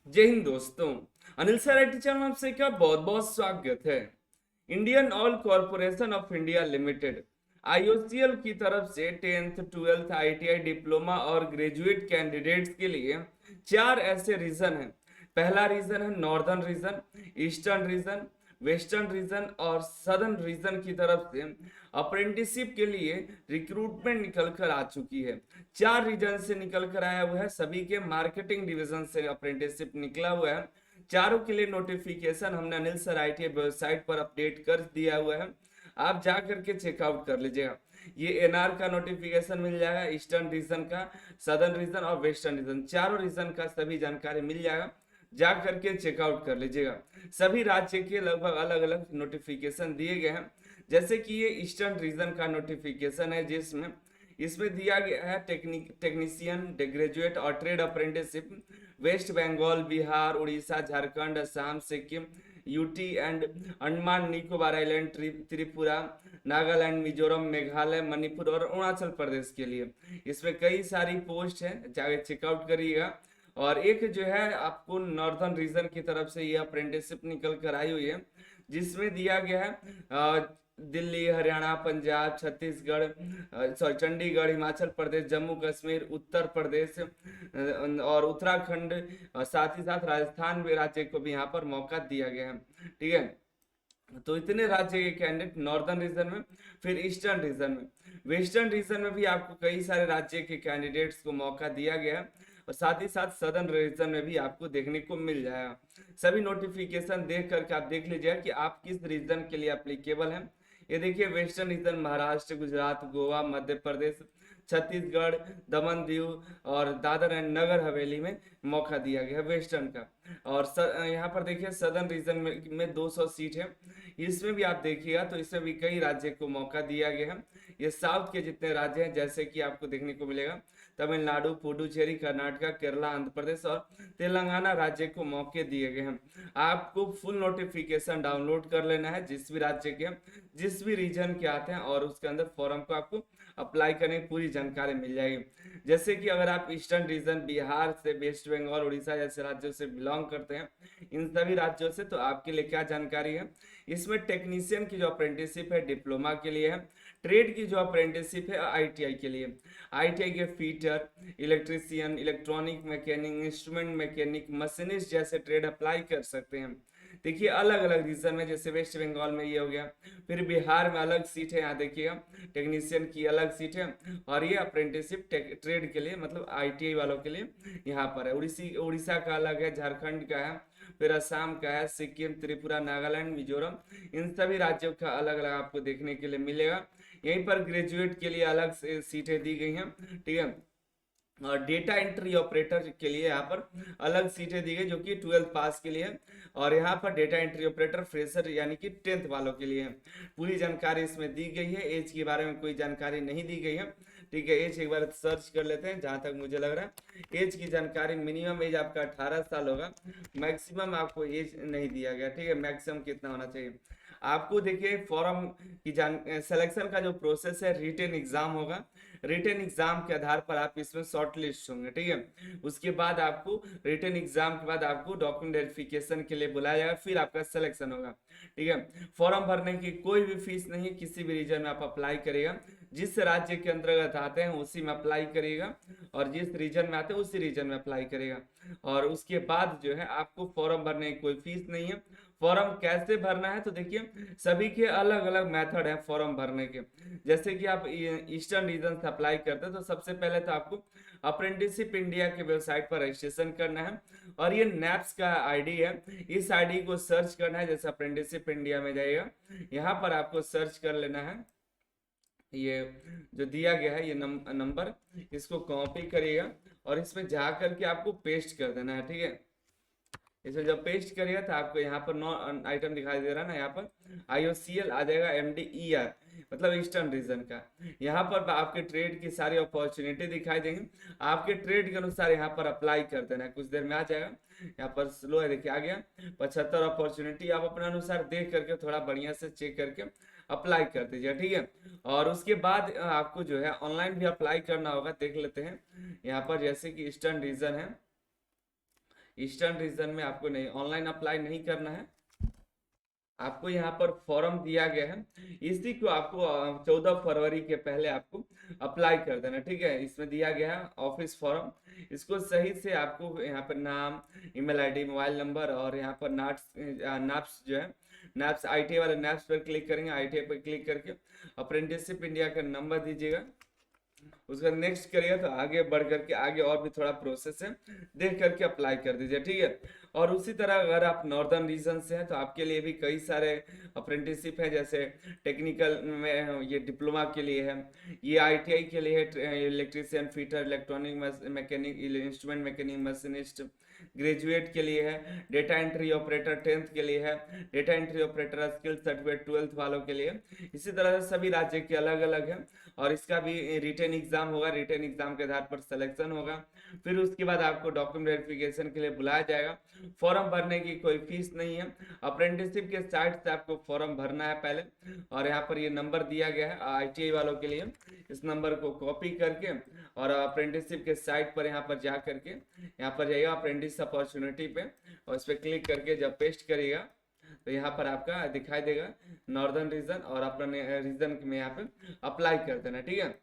जय हिंद दोस्तों। Anil sir IT channel में आपसे का बहुत बहुत स्वागत है। Indian oil corporation of India limited IOCL की तरफ से 10th 12th आईटीआई डिप्लोमा और ग्रेजुएट कैंडिडेट्स के लिए चार ऐसे रीजन हैं। पहला रीजन है northern region, eastern region, western region और सदर्न रीजन की तरफ से अप्रेंटिसशिप के लिए रिक्रूटमेंट निकल कर आ चुकी है। चार रीजन से निकल कर आया हुआ है, सभी के मार्केटिंग डिवीजन से अप्रेंटिसशिप निकला हुआ है। चारों के लिए नोटिफिकेशन हमने अनिल सर आईटी वेबसाइट पर अपडेट कर दिया हुआ है, आप जा करके चेकआउट कर लीजिएगा। ये एनआर का नोटिफिकेशन मिल जाएगा, ईस्टर्न रीजन का, सदर्न रीजन और वेस्टर्न रीजन, चारों रीजन का सभी जानकारी मिल जाएगा, जा करके चेकआउट कर लीजिएगा। सभी राज्य के लगभग अलग अलग नोटिफिकेशन दिए गए हैं। जैसे कि ये ईस्टर्न रीजन का नोटिफिकेशन है, जिसमें इसमें दिया गया है टेक्नीशियन, ग्रेजुएट और trade apprenticeship West Bengal, Bihar, Orissa, Jharkhand, Assam, Sikkim, UT and Andaman Nicobar island, Tripura, Nagaland, Mizoram, Meghalaya, Manipur और अरुणाचल प्रदेश के लिए। इसमें कई सारी पोस्ट है, जाके चेकआउट करिएगा। और एक जो है आपको नॉर्दर्न रीजन की तरफ से ये अप्रेंटिसशिप निकल कर आई हुई है, जिसमें दिया गया है दिल्ली, हरियाणा, पंजाब, छत्तीसगढ़, सॉरी चंडीगढ़, हिमाचल प्रदेश, जम्मू कश्मीर, उत्तर प्रदेश और उत्तराखंड और साथ ही साथ राजस्थान भी राज्य को भी यहाँ पर मौका दिया गया है। ठीक है, तो इतने राज्य के कैंडिडेट नॉर्दर्न रीजन में। फिर ईस्टर्न रीजन में, वेस्टर्न रीजन में भी आपको कई सारे राज्य के कैंडिडेट्स को मौका दिया गया है और साथ ही साथ सदर्न रीजन में भी आपको देखने को मिल जाएगा। सभी नोटिफिकेशन देख करके आप देख लीजिएगा कि आप किस रीजन के लिए अप्लीकेबल हैं। ये देखिए वेस्टर्न रीजन महाराष्ट्र, गुजरात, गोवा, मध्य प्रदेश, छत्तीसगढ़, दमन दीव और दादर एंड नगर हवेली में मौका दिया गया है वेस्टर्न का। और यहाँ पर देखिए सदर्न रीजन में 200 सीट है। इसमें भी आप देखिएगा तो इसमें भी कई राज्य को मौका दिया गया है। ये साउथ के जितने राज्य हैं, जैसे कि आपको देखने को मिलेगा तमिलनाडु, पुडुचेरी, कर्नाटका, केरला, आंध्र प्रदेश और तेलंगाना राज्य को मौके दिए गए हैं। आपको फुल नोटिफिकेशन डाउनलोड कर लेना है, जिस भी राज्य के, जिस भी रीजन के आते हैं, और उसके अंदर फॉर्म को आपको अप्लाई करने की पूरी जानकारी मिल जाएगी। जैसे कि अगर आप ईस्टर्न रीजन बिहार से, वेस्ट बंगाल, उड़ीसा जैसे राज्यों से बिलोंग करते हैं, इन सभी राज्यों से, तो आपके लिए क्या जानकारी है, इसमें टेक्नीशियन की जो अप्रेंटिसशिप है डिप्लोमा के लिए है। ट्रेड की जो अप्रेंटिसशिप है आईटीआई के लिए, आईटीआई के fitter, electrician, electronic mechanic, instrument mechanic, machinist जैसे ट्रेड अप्लाई कर सकते हैं। देखिए अलग अलग रीजन में, जैसे वेस्ट बंगाल में ये हो गया, फिर बिहार में अलग सीट है, यहाँ देखिएगा टेक्नीशियन की अलग सीट है, और ये अप्रेंटिसशिप ट्रेड के लिए मतलब आईटीआई वालों के लिए यहाँ पर है। उड़ीसा का अलग है, झारखंड का है, फिर असम का है, सिक्किम, त्रिपुरा, नागालैंड, मिजोरम, इन सभी राज्यों का अलग अलग आपको देखने के लिए मिलेगा। यहीं पर ग्रेजुएट के लिए अलग से सीटें दी गई हैं। ठीक है, और डेटा एंट्री ऑपरेटर के लिए यहाँ पर अलग सीटें दी गई जो कि 12th पास के लिए है, और यहाँ पर डेटा एंट्री ऑपरेटर फ्रेशर यानी कि 10th वालों के लिए है। पूरी जानकारी इसमें दी गई है, एज के बारे में कोई जानकारी नहीं दी गई है। ठीक है, एज एक बार सर्च कर लेते हैं। जहाँ तक मुझे लग रहा है एज की जानकारी, मिनिमम एज आपका 18 साल होगा, मैक्सिमम आपको एज नहीं दिया गया। ठीक है, मैक्सिमम कितना होना चाहिए आपको। देखिए फॉर्म की सिलेक्शन का जो प्रोसेस है, रिटन एग्जाम होगा, रिटन एग्जाम के आधार पर आप इसमें शॉर्ट लिस्ट होंगे। ठीक है, उसके बाद आपको रिटन एग्जाम के बाद आपको डॉक्यूमेंट वेरिफिकेशन के लिए बुलाया जाएगा, फिर आपका सिलेक्शन होगा। ठीक है, फॉर्म भरने की कोई भी फीस नहीं है, किसी भी रीजन में आप अप्लाई करेगा, जिस राज्य के अंतर्गत आते हैं उसी में अप्लाई करिएगा, और जिस रीजन में आते हैं उसी रीजन में अप्लाई करेगा। और उसके बाद जो है आपको फॉर्म भरने की कोई फीस नहीं है। फॉर्म कैसे भरना है तो देखिए सभी के अलग अलग मेथड है फॉर्म भरने के। जैसे कि आप ईस्टर्न रीजन से अप्लाई करते हैं तो सबसे पहले तो आपको अप्रेंटिसशिप इंडिया के वेबसाइट पर रजिस्ट्रेशन करना है, और ये नैप्स का आईडी है, इस आईडी को सर्च करना है। जैसे अप्रेंटिसशिप इंडिया में जाइएगा, यहाँ पर आपको सर्च कर लेना है, ये जो दिया गया है ये नंबर, इसको कॉपी करिएगा और इसमें जा करके आपको पेस्ट कर देना है। ठीक है, इसमें जब पेस्ट करिएगा तो आपको यहाँ पर नौ आइटम दिखाई दे रहा है ना, यहाँ पर आईओसीएल आ जाएगा, एमडीईआर मतलब ईस्टर्न रीजन का। यहाँ पर आपके ट्रेड की सारी अपॉर्चुनिटी दिखाई देंगी, आपके ट्रेड के अनुसार यहाँ पर अप्लाई कर देना है, कुछ देर में आ जाएगा। यहाँ पर स्लो है, देखिए आ गया 75 अपॉर्चुनिटी, आप अपने अनुसार देख करके थोड़ा बढ़िया से चेक करके अप्लाई कर दीजिए। ठीक है, और उसके बाद आपको जो है ऑनलाइन भी अप्लाई करना होगा, देख लेते हैं। यहाँ पर जैसे कि ईस्टर्न रीजन है, ईस्टर्न रीजन में आपको नहीं, ऑनलाइन अप्लाई नहीं करना है, आपको यहाँ पर फॉर्म दिया गया है, इसी को आपको 14 फरवरी के पहले आपको अप्लाई कर देना, ठीक है। इसमें दिया गया है ऑफिस फॉर्म, इसको सही से आपको यहाँ पर नाम, ईमेल आईडी, मोबाइल नंबर और यहाँ पर नाप्स जो है, नाप्स आईटीआई वाले नाप्स पर क्लिक करेंगे, आईटीआई पर क्लिक करके अप्रेंटिसशिप इंडिया का नंबर दीजिएगा, उसका नेक्स्ट करिएगा तो आगे बढ़ करके आगे और भी थोड़ा प्रोसेस है, देख करके अप्लाई कर दीजिए, ठीक है। और उसी तरह अगर आप नॉर्दर्न रीजन से हैं तो आपके लिए भी कई सारे अप्रेंटिसशिप है, जैसे टेक्निकल में ये डिप्लोमा के लिए है, ये आईटीआई के लिए है, electrician, fitter, electronic mechanic, instrument mechanic, machinist, graduate के लिए है, डेटा एंट्री ऑपरेटर 10th के लिए है, data entry operator skill certificate 12th वालों के लिए। इसी तरह से सभी राज्य के अलग अलग है, और इसका भी रिटन एग्जाम होगा, रिटन एग्जाम के आधार पर सिलेक्शन होगा, फिर उसके बाद आपको डॉक्यूमेंट वेरिफिकेशन के लिए बुलाया जाएगा। फॉर्म भरने की कोई फीस नहीं है, अप्रेंटिसशिप के साइट से आपको फॉर्म भरना है पहले, और यहाँ पर ये नंबर दिया गया है आईटीआई वालों के लिए, इस नंबर को कॉपी करके और अप्रेंटिसशिप के साइट पर यहाँ पर जा करके यहाँ पर जाइएगा अप्रेंटिस अपॉर्चुनिटी पे, और इस पर क्लिक करके जब पेस्ट करिएगा तो यहाँ पर आपका दिखाई देगा नॉर्दर्न रीजन, और अपने रीजन में यहाँ पे अप्लाई कर देना, ठीक है।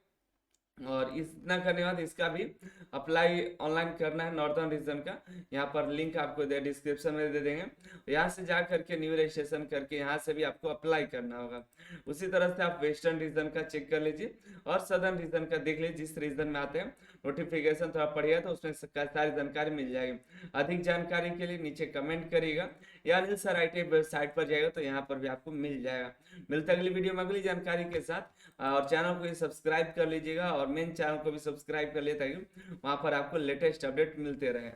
और इतना करने के बाद इसका भी अप्लाई ऑनलाइन करना है नॉर्दर्न रीजन का, यहाँ पर लिंक आपको डिस्क्रिप्शन में दे देंगे, यहाँ से जा करके न्यू रजिस्ट्रेशन करके यहाँ से भी आपको अप्लाई करना होगा। उसी तरह से आप वेस्टर्न रीजन का चेक कर लीजिए और सदर्न रीजन का देख लीजिए, जिस रीजन में आते हैं नोटिफिकेशन थोड़ा पढ़िएगा तो उसमें सारी जानकारी मिल जाएगी। अधिक जानकारी के लिए नीचे कमेंट करिएगा या अनिल सर आईटीआई वेबसाइट पर जाएगा तो यहाँ पर भी आपको मिल जाएगा। मिलता है अगली वीडियो में अगली जानकारी के साथ, और चैनल को सब्सक्राइब कर लीजिएगा और मेन चैनल को भी सब्सक्राइब कर लिए ताकि वहाँ पर आपको लेटेस्ट अपडेट मिलते रहे।